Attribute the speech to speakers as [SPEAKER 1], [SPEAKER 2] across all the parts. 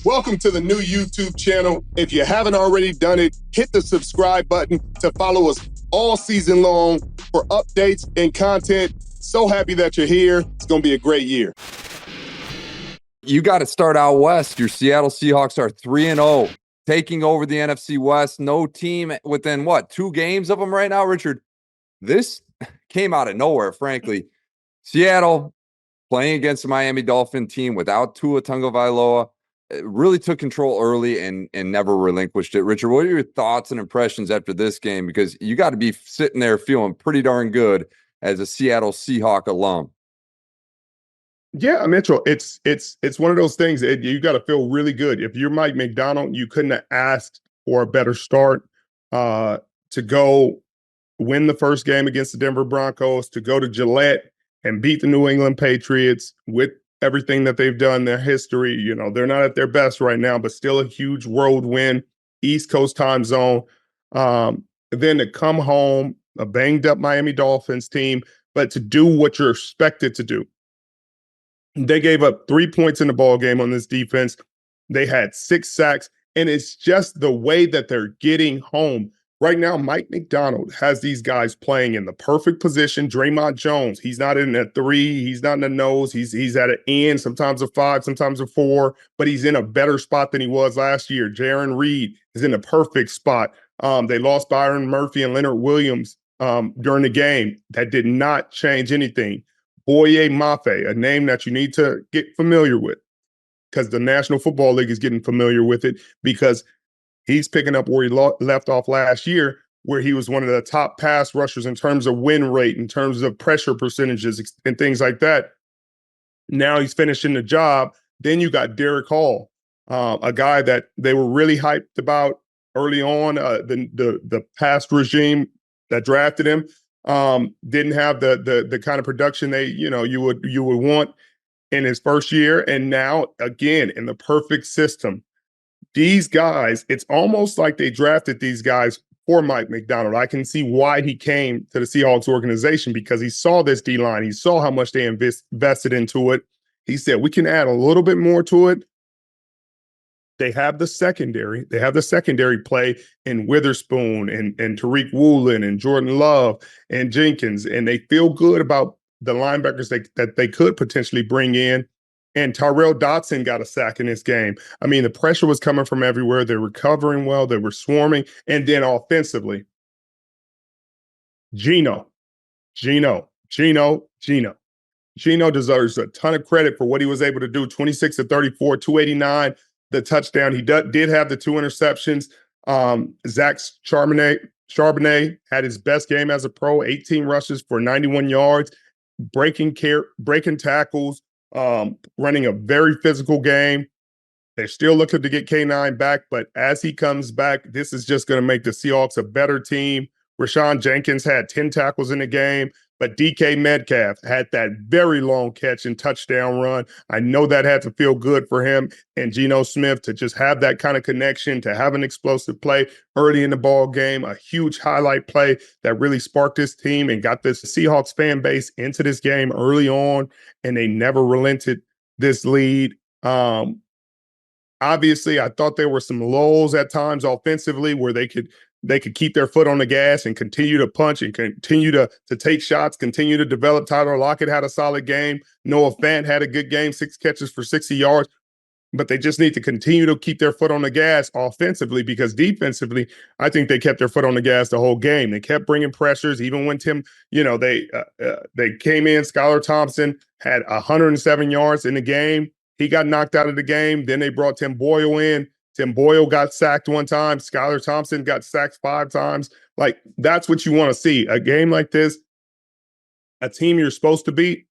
[SPEAKER 1] Welcome to the new YouTube channel. If you haven't already done it, hit the subscribe button to follow us all season long for updates and content. So happy that you're here. It's going to be a great year.
[SPEAKER 2] You got to start out west. Your Seattle Seahawks are 3-0, taking over the NFC West. No team within, 2 games of them right now, Richard? This came out of nowhere, frankly. Seattle playing against the Miami Dolphins team without Tua Tagovailoa really took control early and never relinquished it. Richard, what are your thoughts and impressions after this game? Because you got to be sitting there feeling pretty darn good as a Seattle Seahawk alum.
[SPEAKER 1] Yeah, Mitchell, it's one of those things that you got to feel really good. If you're Mike Macdonald, you couldn't have asked for a better start to go win the first game against the Denver Broncos, to go to Gillette and beat the New England Patriots with everything that they've done, their history. You know, they're not at their best right now, but still a huge road win, East Coast time zone. Then to come home, a banged up Miami Dolphins team, but to do what you're expected to do. They gave up 3 points in the ball game on this defense. They had 6 sacks, and it's just the way that they're getting home. Right now, Mike Macdonald has these guys playing in the perfect position. Draymond Jones, he's not in a 3, he's not in the nose, he's at an end, sometimes a 5, sometimes a 4, but he's in a better spot than he was last year. Jaron Reed is in a perfect spot. They lost Byron Murphy and Leonard Williams during the game. That did not change anything. Boye Mafe, a name that you need to get familiar with because the National Football League is getting familiar with it because he's picking up where he left off last year, where he was one of the top pass rushers in terms of win rate, in terms of pressure percentages and things like that. Now he's finishing the job. Then you got Derek Hall, a guy that they were really hyped about early on, the past regime that drafted him. Didn't have the kind of production you would want in his first year. And now, again, in the perfect system. These guys, it's almost like they drafted these guys for Mike Macdonald. I can see why he came to the Seahawks organization because he saw this D-line. He saw how much they invested into it. He said, we can add a little bit more to it. They have the secondary. They have the secondary play in Witherspoon and Tariq Woolen and Jordan Love and Jenkins, and they feel good about the linebackers that they could potentially bring in. And Tyrell Dodson got a sack in this game. I mean, the pressure was coming from everywhere. They were covering well. They were swarming. And then offensively, Geno deserves a ton of credit for what he was able to do. 26 to 34, 289, the touchdown. He did have the 2 interceptions. Zach Charbonnet had his best game as a pro, 18 rushes for 91 yards, breaking tackles, running a very physical game. They're still looking to get K9 back, but as he comes back, this is just going to make the Seahawks a better team. Rashawn Jenkins had 10 tackles in the game, but DK Metcalf had that very long catch and touchdown run. I know that had to feel good for him and Geno Smith to just have that kind of connection, to have an explosive play early in the ball game, a huge highlight play that really sparked this team and got this Seahawks fan base into this game early on, and they never relented this lead. Obviously, I thought there were some lulls at times offensively where they could keep their foot on the gas and continue to punch and continue to take shots, continue to develop. Tyler Lockett had a solid game. Noah Fant had a good game, 6 catches for 60 yards. But they just need to continue to keep their foot on the gas offensively because defensively, I think they kept their foot on the gas the whole game. They kept bringing pressures, even when they came in. Skylar Thompson had 107 yards in the game. He got knocked out of the game. Then they brought Tim Boyle in. Tim Boyle got sacked 1 time. Skylar Thompson got sacked 5 times. Like, that's what you want to see. A game like this, a team you're supposed to beat,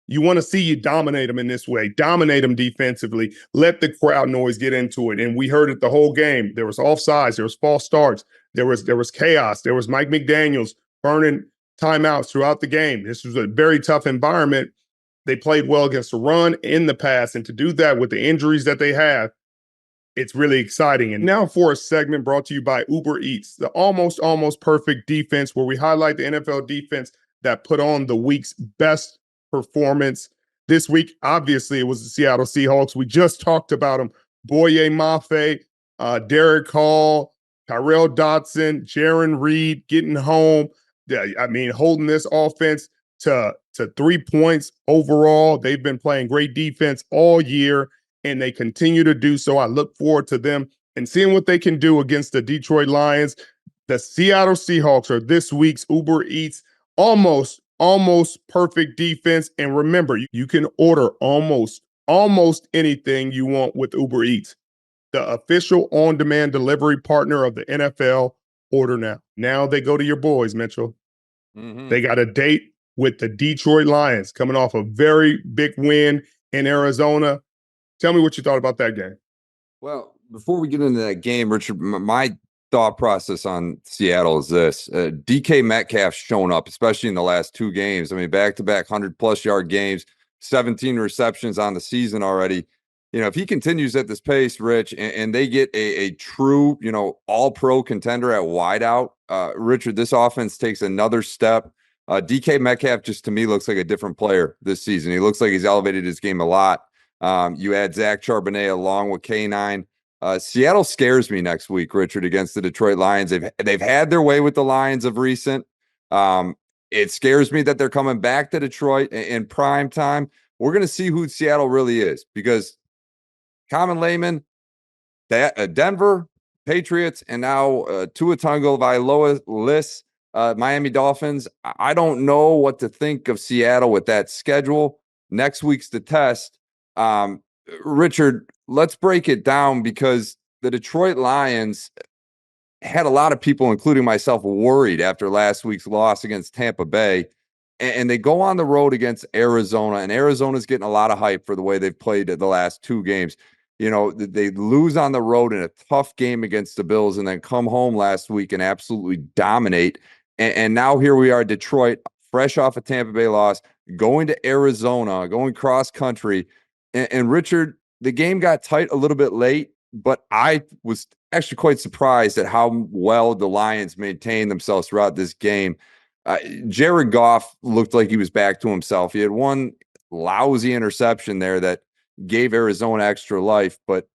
[SPEAKER 1] you want to see you dominate them in this way. Dominate them defensively. Let the crowd noise get into it. And we heard it the whole game. There was offsides. There was false starts. There was chaos. There was Mike McDaniels burning timeouts throughout the game. This was a very tough environment. They played well against the run in the pass. And to do that with the injuries that they have, it's really exciting. And now for a segment brought to you by Uber Eats, the almost perfect defense, where we highlight the NFL defense that put on the week's best performance. This week, obviously, it was the Seattle Seahawks. We just talked about them Boye Mafe, Derek Hall, Tyrell Dodson, Jaron Reed getting home. I mean, holding this offense to 3 points overall. They've been playing great defense all year, and they continue to do so. I look forward to them and seeing what they can do against the Detroit Lions. The Seattle Seahawks are this week's Uber Eats almost perfect defense. And remember, you can order almost anything you want with Uber Eats, the official on-demand delivery partner of the NFL. Order now. Now they go to your boys, Mitchell. They got a date with the Detroit Lions coming off a very big win in Arizona. Tell me what you thought about that game.
[SPEAKER 2] Well, before we get into that game, Richard, my thought process on Seattle is this. DK Metcalf's shown up, especially in the last two games. I mean, back-to-back 100-plus yard games, 17 receptions on the season already. You know, if he continues at this pace, Rich, and they get a true, all-pro contender at wideout, Richard, this offense takes another step. DK Metcalf just, to me, looks like a different player this season. He looks like he's elevated his game a lot. You add Zach Charbonnet along with K9. Seattle scares me next week, Richard, against the Detroit Lions. They've had their way with the Lions of recent. It scares me that they're coming back to Detroit in prime time. We're going to see who Seattle really is, because common layman, Denver, Patriots, and now Tua Tagovailoa lists, Miami Dolphins. I don't know what to think of Seattle with that schedule. Next week's the test. Richard, let's break it down, because the Detroit Lions had a lot of people, including myself, worried after last week's loss against Tampa Bay. And they go on the road against Arizona, and Arizona's getting a lot of hype for the way they've played the last two games. You know, they lose on the road in a tough game against the Bills, and then come home last week and absolutely dominate. And now here we are, Detroit, fresh off a Tampa Bay loss, going to Arizona, going cross country. And Richard, the game got tight a little bit late, but I was actually quite surprised at how well the Lions maintained themselves throughout this game. Jared Goff looked like he was back to himself. He had one lousy interception there that gave Arizona extra life, but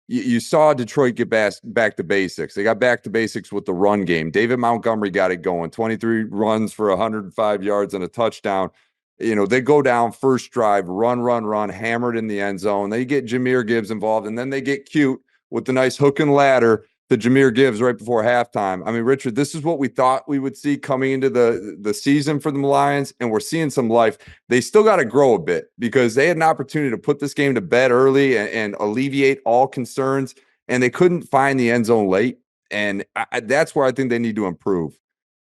[SPEAKER 2] you saw Detroit get back to basics. They got back to basics with the run game. David Montgomery got it going, 23 runs for 105 yards and a touchdown. You know, they go down first drive, run, hammered in the end zone. They get Jahmyr Gibbs involved, and then they get cute with the nice hook and ladder to Jahmyr Gibbs right before halftime. I mean, Richard, this is what we thought we would see coming into the season for the Lions, and we're seeing some life. They still got to grow a bit, because they had an opportunity to put this game to bed early and alleviate all concerns, and they couldn't find the end zone late, and that's where I think they need to improve.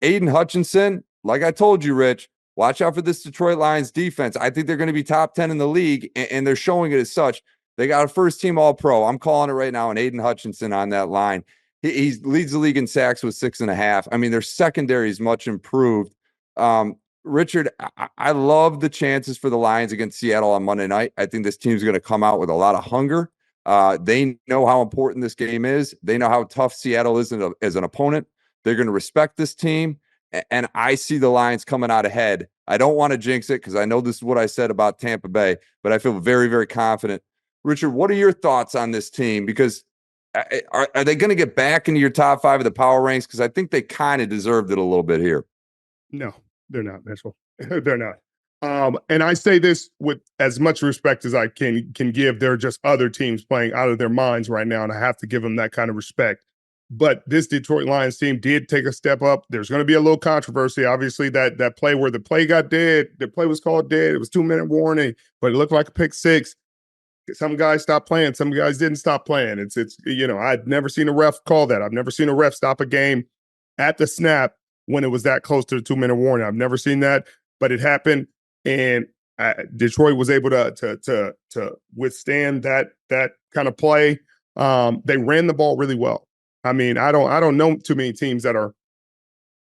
[SPEAKER 2] Aiden Hutchinson, like I told you, Rich, watch out for this Detroit Lions defense. I think they're going to be top 10 in the league, and they're showing it as such. They got a first-team All-Pro. I'm calling it right now, and Aiden Hutchinson on that line. He leads the league in sacks with 6.5. I mean, their secondary is much improved. Richard, I love the chances for the Lions against Seattle on Monday night. I think this team's going to come out with a lot of hunger. They know how important this game is. They know how tough Seattle is as an opponent. They're going to respect this team, and I see the Lions coming out ahead. I don't want to jinx it, because I know this is what I said about Tampa Bay, but I feel very, very confident. Richard, what are your thoughts on this team? Because are they going to get back into your top 5 of the power ranks? Because I think they kind of deserved it a little bit here.
[SPEAKER 1] No, they're not, Mitchell. They're not. And I say this with as much respect as I can give. There are just other teams playing out of their minds right now, and I have to give them that kind of respect. But this Detroit Lions team did take a step up. There's going to be a little controversy. Obviously, that play where the play got dead, the play was called dead. It was 2-minute warning, but it looked like a pick six. Some guys stopped playing. Some guys didn't stop playing. It's I'd never seen a ref call that. I've never seen a ref stop a game at the snap when it was that close to the 2-minute warning. I've never seen that, but it happened, and Detroit was able to withstand that kind of play. They ran the ball really well. I mean, I don't know too many teams that are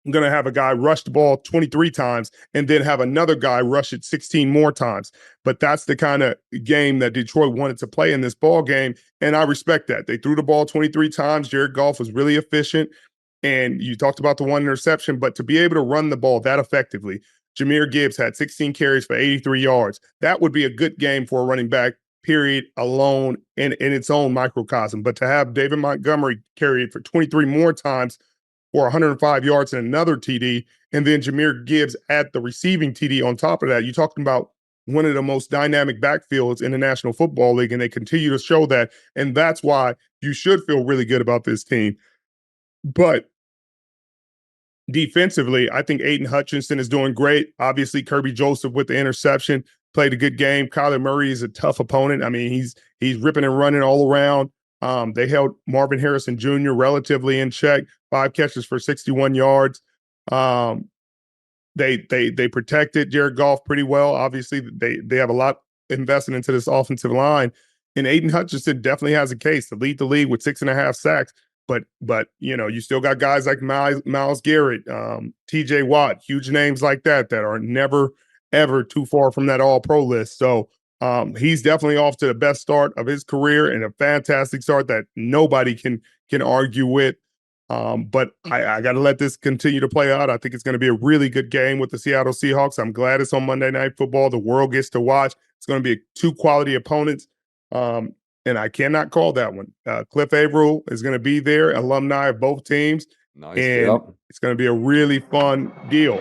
[SPEAKER 1] going to have a guy rush the ball 23 times and then have another guy rush it 16 more times. But that's the kind of game that Detroit wanted to play in this ball game, and I respect that. They threw the ball 23 times. Jared Goff was really efficient, and you talked about the one interception, but to be able to run the ball that effectively, Jahmyr Gibbs had 16 carries for 83 yards. That would be a good game for a running back period alone in its own microcosm. But to have David Montgomery carry it for 23 more times for 105 yards and another TD, and then Jahmyr Gibbs at the receiving TD on top of that, you're talking about one of the most dynamic backfields in the National Football League, and they continue to show that. And that's why you should feel really good about this team. But defensively, I think Aiden Hutchinson is doing great. Obviously, Kirby Joseph with the interception played a good game. Kyler Murray is a tough opponent. I mean, he's ripping and running all around. They held Marvin Harrison Jr. relatively in check, 5 catches for 61 yards. They protected Jared Goff pretty well. Obviously, they have a lot invested into this offensive line, and Aiden Hutchinson definitely has a case to lead the league with 6.5 sacks. But you still got guys like Myles Garrett, T.J. Watt, huge names like that are never ever too far from that All-Pro list. So he's definitely off to the best start of his career and a fantastic start that nobody can argue with. But I got to let this continue to play out. I think it's going to be a really good game with the Seattle Seahawks. I'm glad it's on Monday Night Football. The world gets to watch. It's going to be 2 quality opponents. And I cannot call that one. Cliff Averill is going to be there, alumni of both teams.
[SPEAKER 2] Nice.
[SPEAKER 1] And it's going to be a really fun deal.